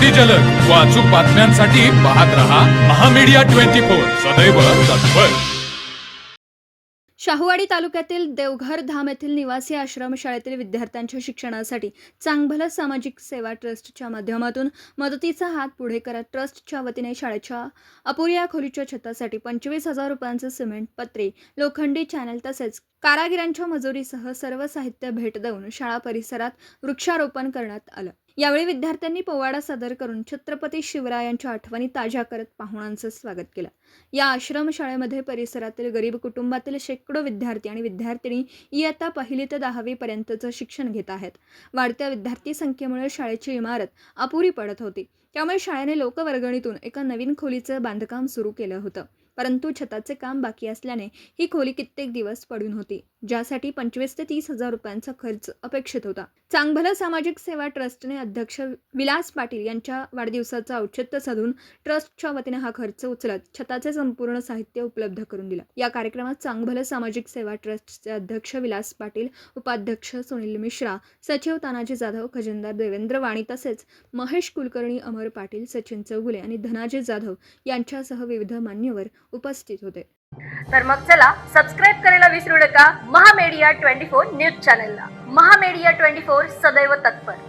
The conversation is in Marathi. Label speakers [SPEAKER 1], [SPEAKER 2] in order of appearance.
[SPEAKER 1] अति जलद व अचूक बातम्यांसाठी पाहत रहा महामीडिया 24 सदैव तत्पर।
[SPEAKER 2] शाहूवाडी तालुक्यातील देवघर धाम येथील निवासी आश्रमशाळेतील विद्यार्थ्यांच्या शिक्षणासाठी चांगभलं सामाजिक सेवा ट्रस्टच्या माध्यमातून मदतीचा हात पुढे करत ट्रस्टच्या वतीने शाळेच्या अपुऱ्या खोलीच्या छतासाठी 25,000 रुपयांचे सिमेंट, पत्रे, लोखंडी चॅनल तसेच कारागिरांच्या मजुरीसह सर्व साहित्य भेट देऊन शाळा परिसरात वृक्षारोपण करण्यात आलं। यावेळी विद्यार्थ्यांनी पोवाडा सादर करून छत्रपती शिवरायांच्या आठवणी ताज्या करत पाहुण्यांचं स्वागत केलं। या आश्रमशाळेमध्ये परिसरातील गरीब कुटुंबातील शेकडो विद्यार्थी आणि विद्यार्थिनी इयत्ता 1ली ते 10वी पर्यंतचं शिक्षण घेत आहेत। वाढत्या विद्यार्थी संख्येमुळे शाळेची इमारत अपुरी पडत होती, त्यामुळे शाळेने लोकवर्गणीतून एका नवीन खोलीचं बांधकाम सुरू केलं होतं, परंतु छताचे काम बाकी असल्याने ही खोली कित्येक दिवस पडून होती, ज्यासाठी 25 ते 30,000 रुपयांचा खर्च अपेक्षित होता। चांगभलं सामाजिक सेवा ट्रस्टने अध्यक्ष विलास पाटील यांच्या वाढदिवसाचं औचित्य साधून ट्रस्टच्या वतीने हा खर्च उचलत छताचे संपूर्ण साहित्य उपलब्ध करून दिलं। या कार्यक्रमात चांगभलं सामाजिक सेवा ट्रस्टचे अध्यक्ष विलास पाटील, उपाध्यक्ष सुनील मिश्रा, सचिव तानाजी जाधव, खजिनदार देवेंद्र वाणी तसेच महेश कुलकर्णी, अमर पाटील, सचिन चौगुले आणि धनाजी जाधव यांच्यासह विविध मान्यवर उपस्थित होते।
[SPEAKER 3] तर मग चला सबस्क्राईब करायला विसरू नका महामीडिया 24 न्यूज चॅनलला। महामीडिया 24 सदैव तत्पर।